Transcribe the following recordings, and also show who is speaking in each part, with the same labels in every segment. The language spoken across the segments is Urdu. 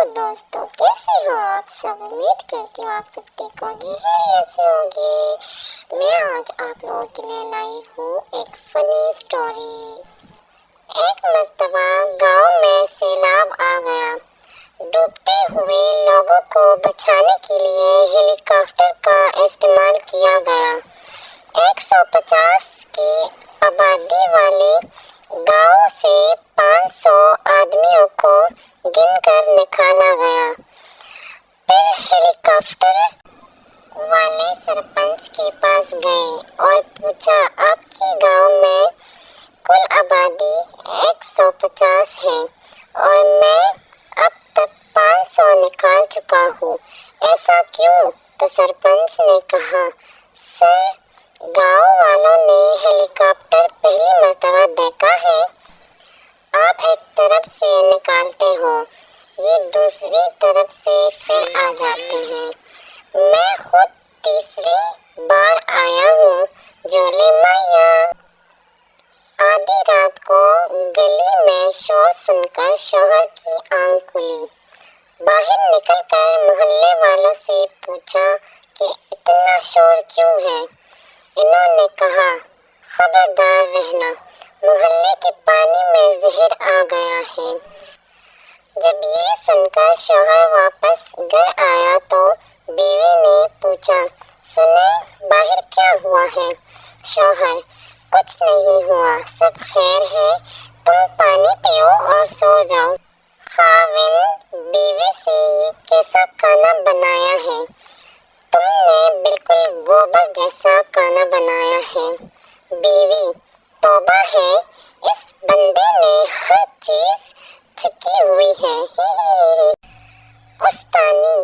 Speaker 1: دوستو، کیسے ہو آپ سب؟ امید کرتی ہوں آپ سب ٹھیک ہوگی، خیریت سے ہوگی۔ میں آج آپ لوگوں کے لیے لائی ہوں ایک فنی اسٹوری۔ ایک مرتبہ گاؤں میں سیلاب آ گیا۔ ڈوبتے ہوئے لوگوں کو بچانے کے لیے ہیلی کاپٹر کا استعمال کیا گیا۔ 150 کی آبادی والے گاؤں سے 500 آدمیوں کو گن کر نکالا گیا۔ پھر ہیلی کاپٹر والے سرپنچ کے پاس گئے اور پوچھا، آپ کے گاؤں میں کل آبادی 150 ہے اور میں اب تک 500 نکال چکا ہوں، ایسا کیوں؟ تو سرپنچ نے کہا، سر، گاؤں والوں نے ہیلی کاپٹر پہلی مرتبہ دیکھا ہے۔ آپ ایک طرف سے نکالتے ہو، یہ دوسری طرف سے پھر آ جاتے ہیں۔ میں خود تیسری بار آیا ہوں۔ جھولے مایا۔ آدھی رات کو گلی میں شور سن کر شوہر کی آنکھ کھلی۔ باہر نکل کر محلے والوں سے پوچھا کہ اتنا شور کیوں ہے؟ انہوں نے کہا، خبردار رہنا، محلے کے پانی میں زہر آ گیا ہے۔ جب یہ سن کر شوہر واپس گھر آیا تو بیوی نے پوچھا، سنیں، باہر کیا ہوا ہے؟ شوہر، کچھ نہیں ہوا، سب خیر ہے، تم پانی پیو اور سو جاؤ۔ خاوند بیوی سے، یہ کیسا کھانا بنایا ہے؟ تم نے بالکل گوبر جیسا کھانا بنایا ہے۔ بیوی، توبہ ہے، اس بندے نے ہر چیز چھکی ہوئی ہے۔ استانی،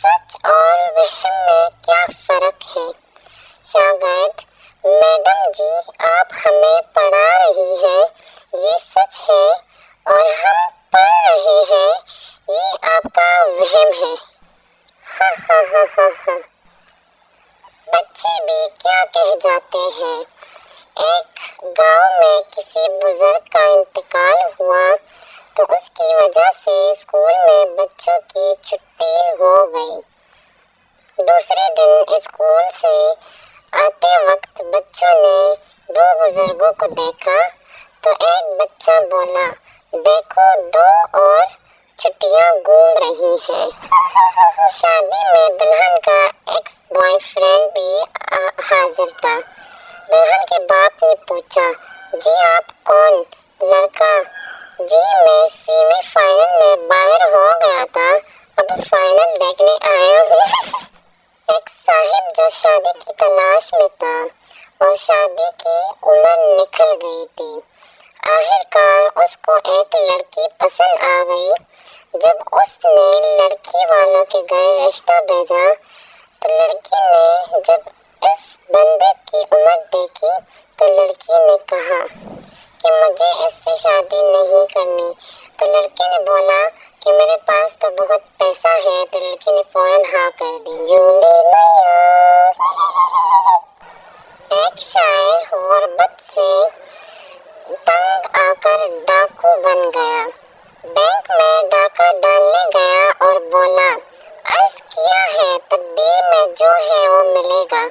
Speaker 1: سچ اور وہم میں کیا فرق ہے؟ شاگرد، میڈم جی، آپ ہمیں پڑھا رہی ہیں، یہ سچ ہے اور ہم پڑھ رہے ہیں، یہ آپ کا وہم ہے۔ بچے بھی کیا کہہ جاتے ہیں۔ ایک گاؤں میں کسی بزرگ کا انتقال ہوا تو اس کی وجہ سے اسکول میں بچوں کی چھٹی ہو گئی۔ دوسرے دن اسکول سے آتے وقت بچوں نے 2 بزرگوں کو دیکھا تو ایک بچہ بولا، دیکھو، 2 اور چھٹیاں گھوم رہی ہیں۔ شادی میں دلہن کا ایکس بوائے فرینڈ بھی حاضر تھا۔ دلہن کے باپ نے پوچھا، جی آپ کون؟ لڑکا، جی میں سیمی فائنل میں باہر ہو گیا تھا، اب فائنل دیکھنے آیا ہوں۔ ایک صاحب جو شادی کی تلاش میں تھا اور شادی کی عمر نکل گئی تھی، آخرکار اس کو ایک لڑکی پسند آ گئی۔ جب اس نے لڑکی والوں کے گھر رشتہ بھیجا تو لڑکی نے جب اس بندے کی عمر دیکھی تو لڑکی نے کہا کہ مجھے اس سے شادی نہیں کرنی۔ تو لڑکے نے بولا کہ میرے پاس تو بہت پیسہ ہے، تو لڑکی نے فوراً ہاں کر دی۔ جھولے مایا۔ ایک شاعر غربت سے تنگ آ کر ڈاکو بن گیا۔ بینک میں ڈاکہ ڈالنے گیا اور بولا، عرض کیا ہے تقدیر میں جو ہے وہ ملے گا۔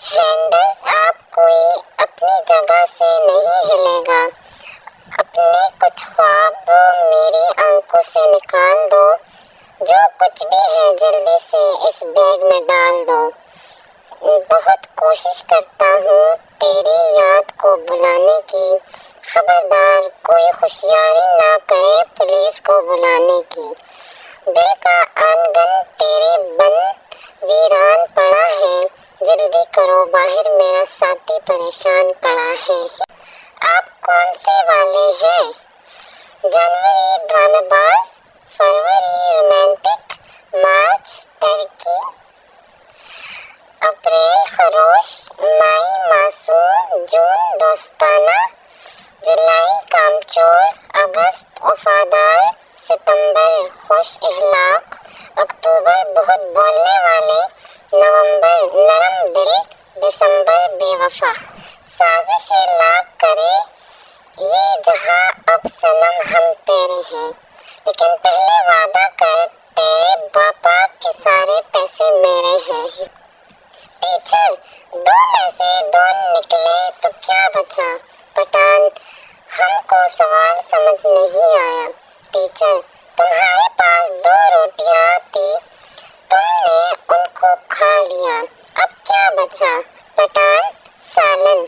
Speaker 1: ہینڈز آپ کوئی اپنی جگہ سے نہیں ہلے گا۔ اپنے کچھ خواب میری آنکھوں سے نکال دو، جو کچھ بھی ہے جلدی سے اس بیگ میں ڈال دو۔ بہت کوشش کرتا ہوں تیری یاد کو بلانے کی، خبردار کوئی ہوشیاری نہ کرے پولیس کو بلانے کی۔ دل کا آنگن تیرے بن ویران پڑا ہے، جلدی کرو باہر میرا ساتھی پریشان پڑا ہے۔ آپ کون سے والے ہیں؟ جنوری ڈرامے باز، فروری رومانٹک، مارچ ٹرکی، اپریل خروش، مئی معصوم، جون دوستانہ، جولائی کامچور، اگست وفادار، ستمبر خوش اخلاق، اکتوبر بہت بولنے والے، نومبر نرم دل، دسمبر بے وفا۔ سازشیں لاکھ کرے یہ جہاں، اب صنم ہم تیرے ہیں، لیکن پہلے وعدہ کر سے دو نکلے تو کیا بچا؟ پٹھان: ہم کو سوال سمجھ نہیں آیا۔ ٹیچر: تمہارے پاس دو روٹیاں تھی، تم نے ان کو کھا لیا، اب کیا بچا؟ پٹھان: سالن۔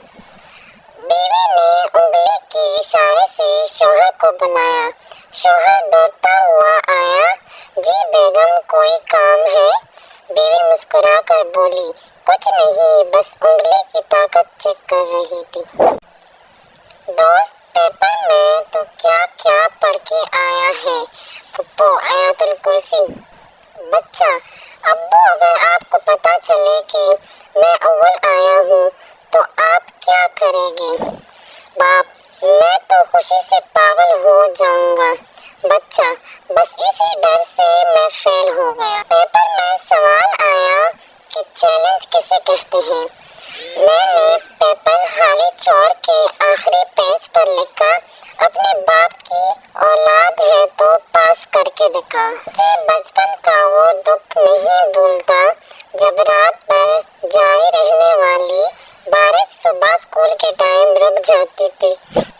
Speaker 1: بیوی نے انگلی کے اشارے سے شوہر کو بلایا۔ شوہر دوڑتا ہوا آیا۔ جی بیگم، کوئی کام ہے؟ بیوی مسکرا کر بولی، کچھ نہیں، بس انگلی کی طاقت چیک کر رہی تھی۔ دوست، پیپر میں تو کیا کیا پڑھ کے آیا ہے؟ پھپھو: آیت الکرسی۔ بچہ: ابو، اگر آپ کو پتہ چلے کہ میں اول آیا ہوں تو آپ کیا کریں گے؟ باپ: میں تو خوشی سے پاگل ہو جاؤں گا۔ بچہ: بس اسی ڈر سے میں فیل ہو گیا۔ پیپر میں سوال آیا کہ چیلنج کسے کہتے ہیں؟ میں نے پیپر خالی چھوڑ کے آخری پیج پر لکھا، اپنے باپ کی اولاد ہے تو پاس کر کے دکھا۔ مجھے بچپن کا وہ دکھ نہیں بھولتا جب رات بھر جاری رہنے والی بارش صبح اسکول کے ٹائم رک جاتی تھی۔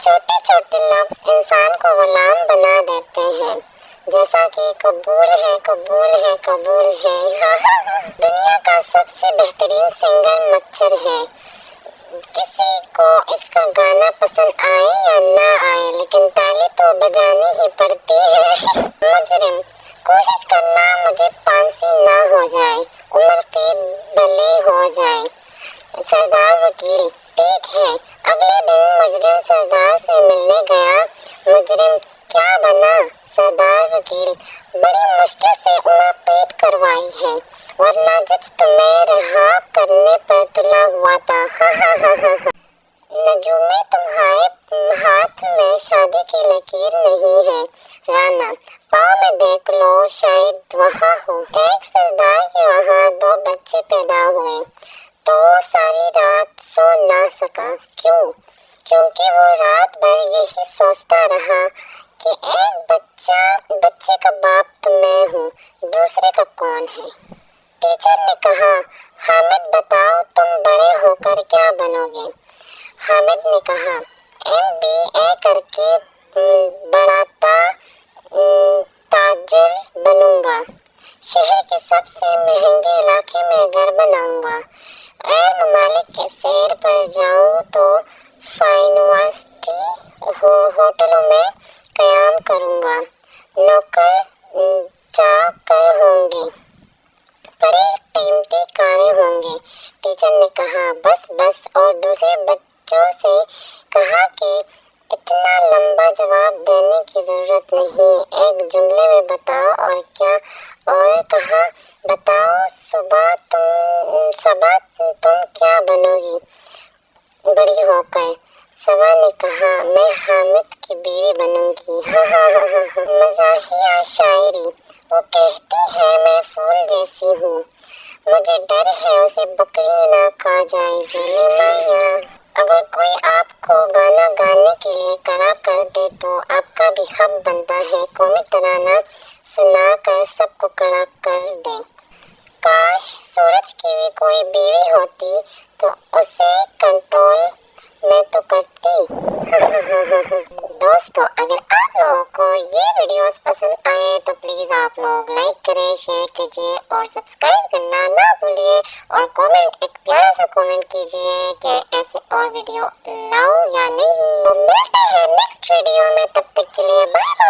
Speaker 1: چھوٹے چھوٹے لفظ انسان کو غلام بنا دیتے ہیں، جیسا کہ قبول ہے، قبول ہے، قبول ہے۔ دنیا کا سب سے بہترین سنگر مچھر ہے۔ کسی کو اس کا گانا پسند آئے یا نہ آئے، لیکن تالی تو بجانی ہی پڑتی ہے۔ مجرم: کوشش کرنا مجھے پھانسی نہ ہو جائے، عمر قید بھلے ہو جائے۔ سردار وکیل: ٹھیک ہے۔ اگلے دن مجرم سردار سے ملنے گیا۔ مجرم: کیا بنا؟ سردار وکیل: بڑی مشکل سے عمر قید کروائی ہے، ورنہ جج تمہیں رہا کرنے پر تلا ہوا تھا۔ نجومی: تمہارے ہاتھ میں شادی کی لکیر نہیں ہے۔ رانا: پاؤں میں دیکھ لو، شاید وہاں ہو۔ ایک سردار کے وہاں دو بچے پیدا ہوئے تو وہ ساری رات سو نہ سکا۔ کیوں؟ کیونکہ وہ رات بھر یہی سوچتا رہا کہ ایک بچے کا باپ تو میں ہوں، دوسرے کا کون ہے؟ ٹیچر نے کہا، حامد بتاؤ تم بڑے ہو کر کیا بنو گے؟ حامد نے کہا، MBA کر کے بڑا تاجر بنوں گا، شہر کے سب سے مہنگے علاقے میں گھر بناؤں گا، غیر ممالک کے سیر پر جاؤں تو 5 ہوٹلوں میں قیام کروں گا، نوکر چاکر ہوں گے، بڑی قیمتی کاریں ہوں گی۔ ٹیچر نے کہا، بس بس، اور دوسرے بچوں سے کہا کہ اتنا لمبا جواب دینے کی ضرورت نہیں، ایک جملے میں بتاؤ اور کیا؟ اور کہا، بتاؤ صبا تم کیا بنو گی بڑی ہو کر؟ صبا نے کہا، میں حامد کی بیوی بنوں گی۔ مزاحیہ شاعری: وہ کہتی ہے میں پھول جیسی ہوں، مجھے ڈر ہے اسے بکری نہ کھا جائے۔ جھولی مائیاں: اگر کوئی آپ کو گانا گانے کے لیے کھڑا کر دے تو آپ کا بھی حق بنتا ہے قومی ترانہ سنا کر سب کو کھڑا کر دیں۔ کاش سورج کی بھی کوئی بیوی ہوتی تو اسے کنٹرول میں تو کرتی۔ دوستو، اگر آپ لوگوں کو یہ ویڈیوز پسند آئے تو پلیز آپ لوگ لائک کریں، شیئر کیجیے اور سبسکرائب کرنا نہ بھولیے، اور ایک پیارا سا کومنٹ کیجیے کہ ایسے اور ویڈیو لاؤں یا نہیں۔ ملتے ہیں نیکسٹ ویڈیو میں، تب تک کے لیے بائے بائے۔